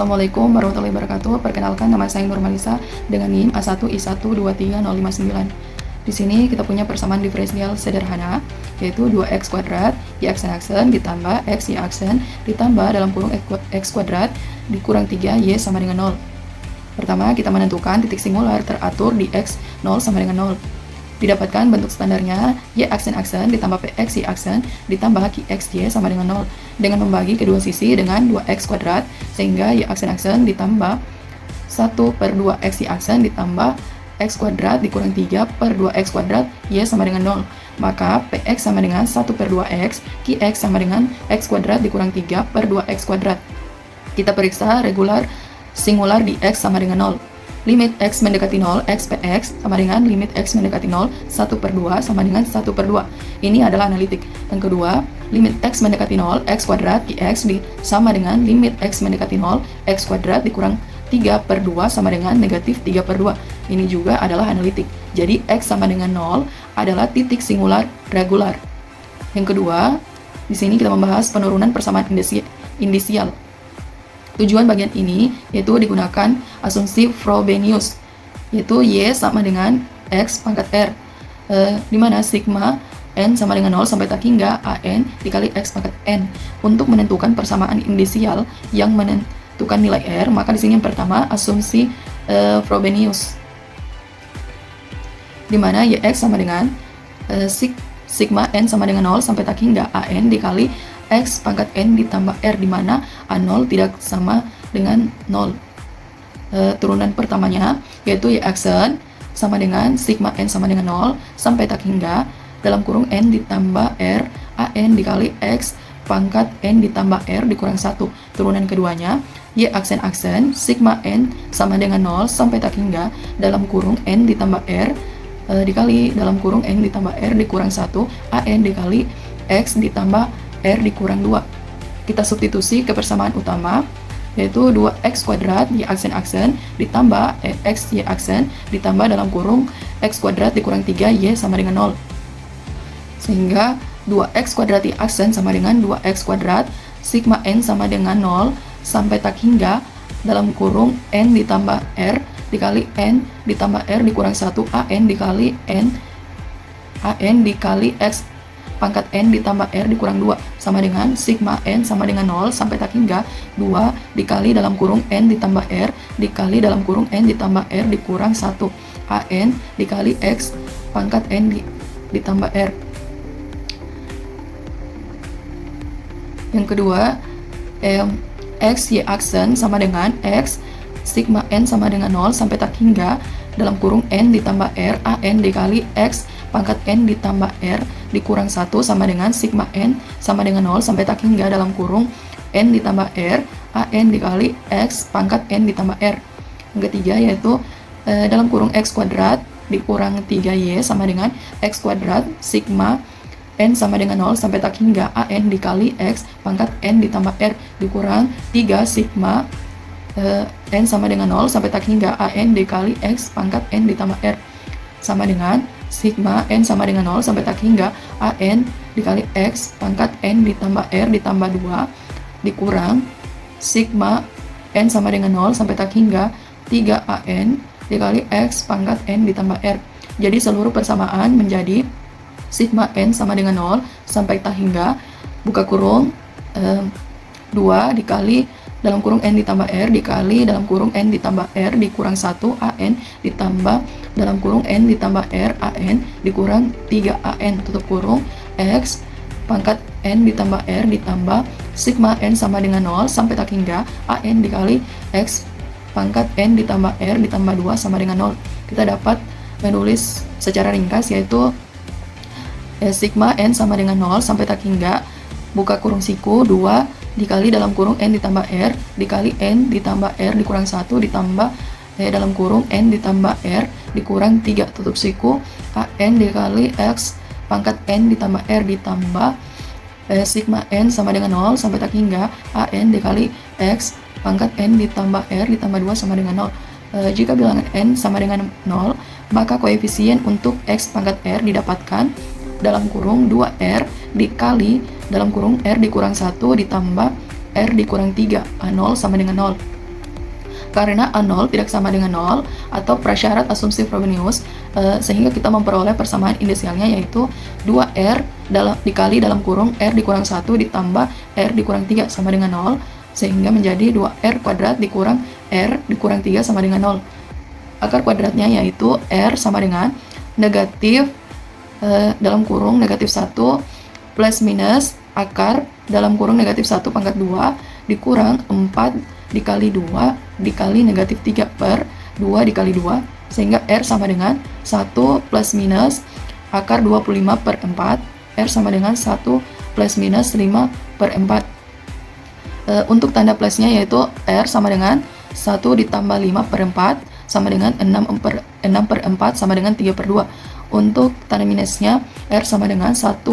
Assalamualaikum warahmatullahi wabarakatuh. Perkenalkan, nama saya Nurmalisa dengan NIM A1I1230059. Di sini kita punya persamaan diferensial sederhana, yaitu 2x kuadrat y aksen ditambah x y aksen ditambah dalam kurung x kuadrat dikurang 3y sama dengan 0. Pertama, kita menentukan titik singular teratur di x 0 sama dengan 0. Didapatkan bentuk standarnya y aksen ditambah px y aksen ditambah qx y sama dengan 0 dengan membagi kedua sisi dengan 2x kuadrat, sehingga y aksen ditambah 1/2x y aksen ditambah x kuadrat dikurang 3/2x kuadrat y sama dengan 0. Maka px sama dengan 1/2x, qx sama dengan x kuadrat dikurang 3/2x kuadrat. Kita periksa regular singular di x sama dengan 0. Limit x mendekati 0, x px sama dengan limit x mendekati 0, 1/2 sama dengan 1/2. Ini adalah analitik. Yang kedua, limit x mendekati 0, x kuadrat qx sama dengan limit x mendekati 0, x kuadrat dikurang 3/2 sama dengan negatif 3/2. Ini juga adalah analitik. Jadi x sama dengan 0 adalah titik singular regular. Yang kedua, di sini kita membahas penurunan persamaan indisial. Tujuan bagian ini yaitu digunakan asumsi Frobenius, yaitu y sama dengan x pangkat r, di mana sigma n sama dengan 0 sampai tak hingga an dikali x pangkat n. Untuk menentukan persamaan indisial yang menentukan nilai r, maka di sini yang pertama asumsi Frobenius, di mana yx sama dengan sigma n sama dengan 0 sampai tak hingga an dikali x pangkat n ditambah r, di mana a0 tidak sama dengan 0. Turunan pertamanya yaitu y aksen sama dengan sigma n sama dengan 0 sampai tak hingga dalam kurung n ditambah r an dikali x pangkat n ditambah r dikurang 1. Turunan keduanya y aksen sigma n sama dengan 0 sampai tak hingga dalam kurung n ditambah r dikali dalam kurung n ditambah r dikurang 1 an dikali x ditambah r dikurang 2. Kita substitusi ke persamaan utama, yaitu 2x kuadrat y aksen ditambah x y aksen ditambah dalam kurung x kuadrat dikurang 3y sama dengan 0. Sehingga 2x kuadrat y aksen sama dengan 2x kuadrat sigma n sama dengan 0 sampai tak hingga dalam kurung n ditambah r dikali n ditambah r dikurang 1 an dikali x pangkat n ditambah r dikurang 2 sama dengan sigma n sama dengan 0 sampai tak hingga 2 dikali dalam kurung n ditambah r dikali dalam kurung n ditambah r dikurang 1 an dikali x pangkat n ditambah r. Yang kedua, x y aksen sama dengan x sigma n sama dengan 0 sampai tak hingga dalam kurung n ditambah r an dikali x pangkat n ditambah r dikurang 1 sama dengan sigma n sama dengan 0 sampai tak hingga dalam kurung n ditambah r an dikali x pangkat n ditambah r. Yang ketiga yaitu dalam kurung x kuadrat dikurang 3y sama dengan x kuadrat sigma n sama dengan 0 sampai tak hingga an dikali x pangkat n ditambah r dikurang 3 sigma n sama dengan 0 sampai tak hingga an dikali x pangkat n ditambah r sama dengan sigma n sama dengan 0 sampai tak hingga an dikali x pangkat n ditambah r ditambah 2 dikurang sigma n sama dengan 0 sampai tak hingga 3 an dikali x pangkat n ditambah r. Jadi seluruh persamaan menjadi sigma n sama dengan 0 sampai tak hingga buka kurung 2 dikali dalam kurung n ditambah r dikali dalam kurung n ditambah r dikurang 1 an ditambah dalam kurung n ditambah r an dikurang 3 an tutup kurung x pangkat n ditambah r ditambah sigma n sama dengan 0 sampai tak hingga an dikali x pangkat n ditambah r ditambah 2 sama dengan 0. Kita dapat menulis secara ringkas yaitu sigma n sama dengan 0 sampai tak hingga buka kurung siku 2 dikali dalam kurung n ditambah r dikali n ditambah r dikurang 1 ditambah dalam kurung n ditambah r dikurang 3 tutup siku an dikali x pangkat n ditambah r ditambah sigma n sama dengan 0 sampai tak hingga an dikali x pangkat n ditambah r ditambah 2 sama dengan 0. Jika bilangan n sama dengan 0, maka koefisien untuk x pangkat r didapatkan dalam kurung 2r dikali dalam kurung r dikurang 1 ditambah r dikurang 3, A0 sama dengan 0. karena A0 tidak sama dengan 0 atau prasyarat asumsi Frobenius, sehingga kita memperoleh persamaan inisialnya yaitu 2R dikali dalam kurung R dikurang 1 ditambah R dikurang 3 sama dengan 0, sehingga menjadi 2R kuadrat dikurang R dikurang 3 sama dengan 0. Akar kuadratnya yaitu R sama dengan negatif dalam kurung negatif 1 plus minus akar dalam kurung negatif 1 pangkat 2 dikurang 4 dikali 2 dikali negatif 3 per 2 dikali 2, sehingga R sama dengan 1 plus minus akar 25 per 4, R sama dengan 1 plus minus 5 per 4. Untuk tanda plusnya yaitu R sama dengan 1 ditambah 5 per 4 sama dengan 6 per 4 sama dengan 3 per 2. Untuk tanda minusnya R sama dengan 1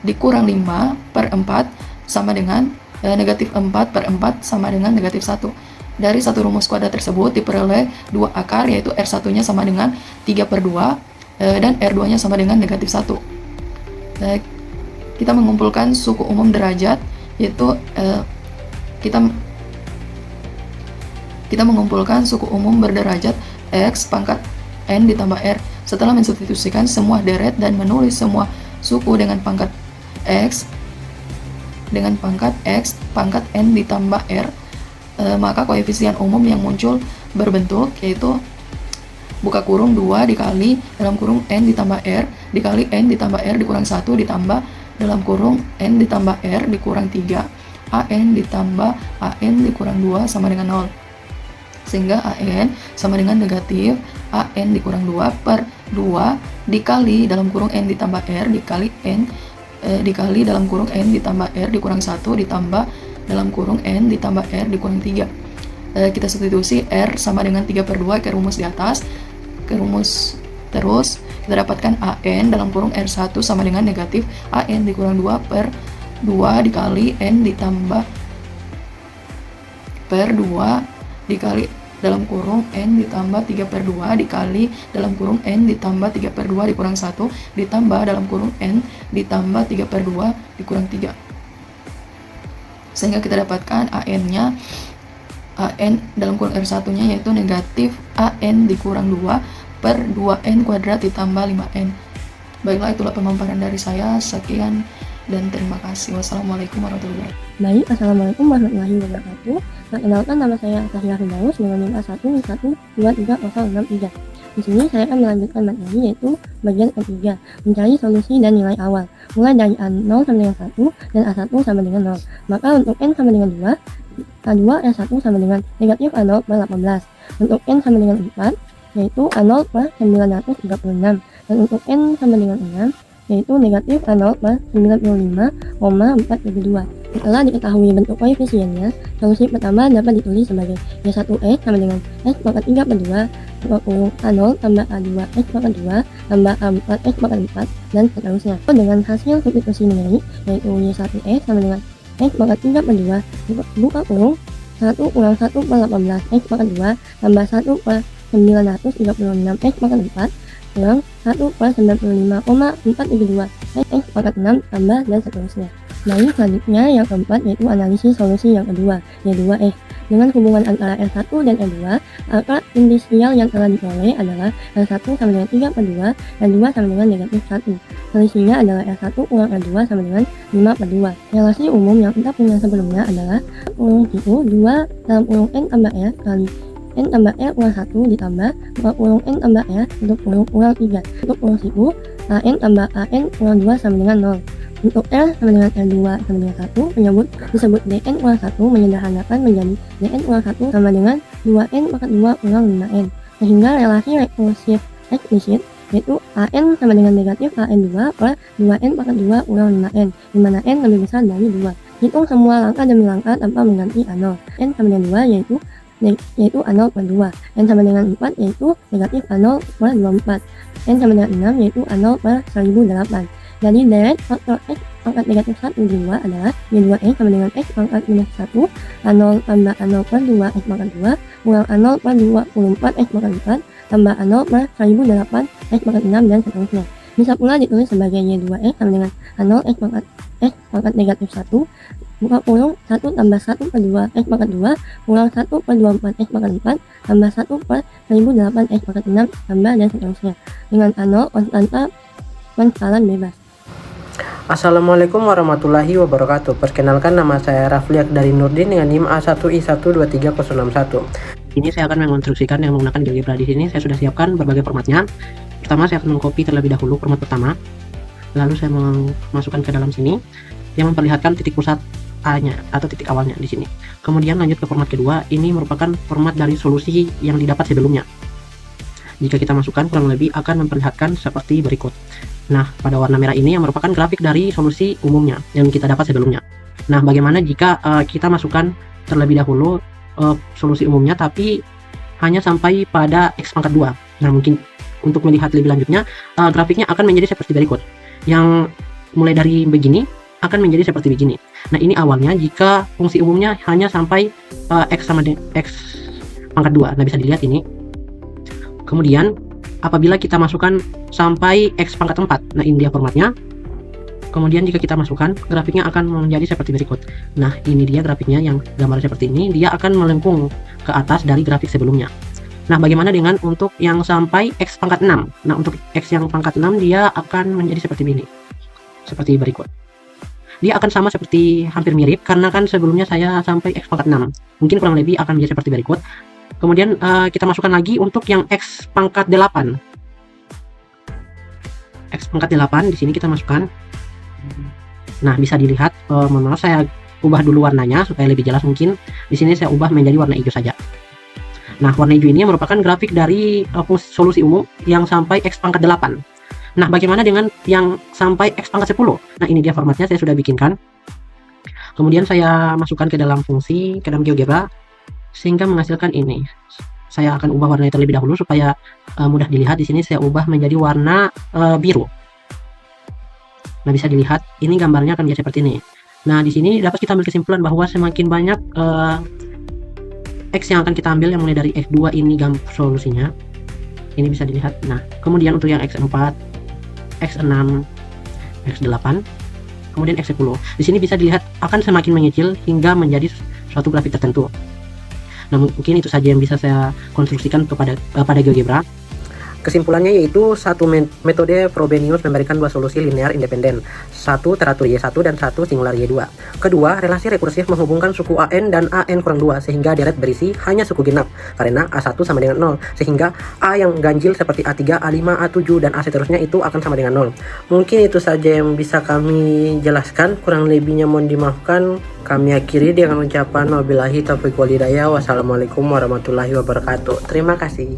dikurang 5 per 4 sama dengan negatif 4 per 4 sama dengan negatif 1. Dari satu rumus kuadrat tersebut diperoleh dua akar, yaitu R1 nya sama dengan 3 per 2 dan R2 nya sama dengan negatif 1. Kita mengumpulkan suku umum derajat, yaitu kita mengumpulkan suku umum berderajat X pangkat N ditambah R. Setelah mensubstitusikan semua deret dan menulis semua suku dengan pangkat X pangkat N ditambah R, maka koefisien umum yang muncul berbentuk yaitu buka kurung 2 dikali dalam kurung N ditambah R dikali N ditambah R dikurang 1 ditambah dalam kurung N ditambah R dikurang 3 AN ditambah AN dikurang 2 sama dengan 0, sehingga AN sama dengan negatif AN dikurang 2 per 2 dikali dalam kurung N ditambah R dikali N dikali dalam kurung N ditambah R dikurang 1 ditambah dalam kurung N ditambah R dikurang 3. Kita substitusi R sama dengan 3 per 2 ke rumus di atas, ke rumus terus kita dapatkan AN dalam kurung R1 sama dengan negatif AN dikurang 2 per 2 dikali N ditambah per 2 dikali dalam kurung N ditambah 3 per 2 dikali dalam kurung N ditambah 3 per 2 dikurang 1 ditambah dalam kurung N ditambah 3 per 2 dikurang 3, sehingga kita dapatkan AN-nya, AN dalam kurung R1 nya yaitu negatif AN dikurang 2 per 2N kuadrat ditambah 5N. Baiklah, itulah pemaparan dari saya. Sekian dan terima kasih. Wassalamualaikum warahmatullahi wabarakatuh. Baik, Assalamualaikum warahmatullahi wabarakatuh. Perkenalkan, nama saya Tasya Firdaus dengan NIM A1123063. Di sini saya akan melanjutkan materi yaitu bagian ketiga, mencari solusi dan nilai awal, mulai dari A0 sama dengan 1 dan A1 sama dengan 0. Maka untuk N sama dengan 2, A2 R1 sama dengan negatif A0 per 18. Untuk N sama dengan 4, yaitu A0 per 936. Dan untuk N sama dengan 6, yaitu negatif A0 per 95,472. Setelah diketahui bentuk koefisiennya, solusi pertama dapat ditulis sebagai Y1X sama dengan X pangkat 3 per 2 kurung A0 tambah A2 X pangkat 2 tambah A4 X pangkat 4 dan seterusnya. Dengan hasil substitusi numerik yaitu Y1X sama dengan X pangkat 3 per 2 buka kurung 1 kurang 1 per 18 X pangkat 2 tambah 1 per 936 X pangkat 4 kurang 1 per 95,472 X pangkat 6 tambah dan seterusnya. Lalu selanjutnya yang keempat yaitu analisis solusi yang kedua, Y2X. Dengan hubungan antara R1 dan R2, akar inisial yang telah diperoleh adalah R1 sama dengan 3 per 2 dan 2 sama dengan negatif 1. Selisihnya adalah R1 kurang R2 sama dengan 5 per 2. Relasi umum yang kita punya sebelumnya adalah kurung itu 2 dalam kurung N tambah R kali N tambah R kurang 1 ditambah kurung N tambah R untuk kurung kurang 3. Untuk kurung siku, AN tambah AN kurang 2 sama dengan 0. Untuk R sama dengan R2 sama dengan 1 disebut DN kurang 1 menyederhanakan menjadi DN kurang 1 sama dengan 2N pangkat 2 kurang 5N, sehingga relasi rekursif eksplisit yaitu AN sama dengan negatif AN2 per 2N pangkat 2 kurang 5N, di mana N lebih besar dari 2. Hitung semua langkah demi langkah tanpa mengganti A0. N sama dengan 2 yaitu A0 per 2, N sama dengan 4 yaitu negatif A0 per 24, N sama dengan 6 yaitu A0 per 1008. Jadi deret faktor X pangkat negatif 1 di 2 adalah Y2X sama dengan X pangkat minus 1 A0 tambah A0 per 2 X pangkat 2 kurang A0 per 24 X pangkat 4 tambah A0 per 1008 X pangkat 6 dan seterusnya. Bisa pula ditulis sebagai Y2X sama dengan A0 X pangkat negatif 1 buka kurung 1 tambah 1 per 2 X pangkat 2 kurang 1 per 24 X pangkat 4 tambah 1 per 1008 X pangkat 6 tambah dan seterusnya dengan A0 konstanta penskalan bebas. Assalamualaikum warahmatullahi wabarakatuh. Perkenalkan, nama saya Rafliak dari Nurdin dengan NIM A1I12301. Ini saya akan mengonstruksikan yang menggunakan GeoGebra. Di sini saya sudah siapkan berbagai formatnya. Pertama, saya akan mengcopy terlebih dahulu format pertama. Lalu saya memasukkan ke dalam sini yang memperlihatkan titik pusat A-nya atau titik awalnya di sini. Kemudian lanjut ke format kedua. Ini merupakan format dari solusi yang didapat sebelumnya. Jika kita masukkan, kurang lebih akan memperlihatkan seperti berikut. Nah, pada warna merah ini yang merupakan grafik dari solusi umumnya yang kita dapat sebelumnya. Nah, bagaimana jika kita masukkan terlebih dahulu solusi umumnya tapi hanya sampai pada X pangkat 2. Nah, mungkin untuk melihat lebih lanjutnya, grafiknya akan menjadi seperti berikut. Yang mulai dari begini akan menjadi seperti begini. Nah, ini awalnya jika fungsi umumnya hanya sampai X sama X pangkat 2. Nah, bisa dilihat ini. Kemudian apabila kita masukkan sampai X pangkat 4, nah ini dia formatnya. Kemudian jika kita masukkan, grafiknya akan menjadi seperti berikut. Nah, ini dia grafiknya yang gambar seperti ini, dia akan melengkung ke atas dari grafik sebelumnya. Nah, bagaimana dengan untuk yang sampai X pangkat 6? Nah, untuk X yang pangkat 6 dia akan menjadi seperti ini. Seperti berikut. Dia akan sama seperti hampir mirip karena kan sebelumnya saya sampai X pangkat 6. Mungkin kurang lebih akan menjadi seperti berikut. Kemudian kita masukkan lagi untuk yang X pangkat 8. X pangkat 8 di sini kita masukkan. Nah, bisa dilihat, mohon maaf saya ubah dulu warnanya supaya lebih jelas mungkin. Di sini saya ubah menjadi warna hijau saja. Nah, warna hijau ini merupakan grafik dari solusi umum yang sampai X pangkat 8. Nah, bagaimana dengan yang sampai X pangkat 10? Nah, ini dia formatnya saya sudah bikinkan. Kemudian saya masukkan ke dalam fungsi, ke dalam GeoGebra, sehingga menghasilkan ini. Saya akan ubah warnanya terlebih dahulu supaya mudah dilihat. Di sini saya ubah menjadi warna biru. Nah, bisa dilihat ini gambarnya akan menjadi seperti ini. Nah, di sini dapat kita ambil kesimpulan bahwa semakin banyak X yang akan kita ambil yang mulai dari X2 ini solusinya. Ini bisa dilihat. Nah, kemudian untuk yang X4, X6, X8, kemudian X10. Di sini bisa dilihat akan semakin mengecil hingga menjadi suatu grafik tertentu. Nah, mungkin itu saja yang bisa saya konstruksikan pada GeoGebra. Kesimpulannya yaitu satu metode Frobenius memberikan dua solusi linear independen, satu teratur Y1 dan satu singular Y2. Kedua, relasi rekursif menghubungkan suku AN dan AN kurang 2 sehingga deret berisi hanya suku genap karena A1 sama dengan 0, sehingga A yang ganjil seperti A3, A5, A7 dan A seterusnya itu akan sama dengan 0. Mungkin itu saja yang bisa kami jelaskan, kurang lebihnya mohon dimaafkan. Kami akhiri dengan ucapan wabillahi taufiq wal hidayah. Wassalamualaikum warahmatullahi wabarakatuh. Terima kasih.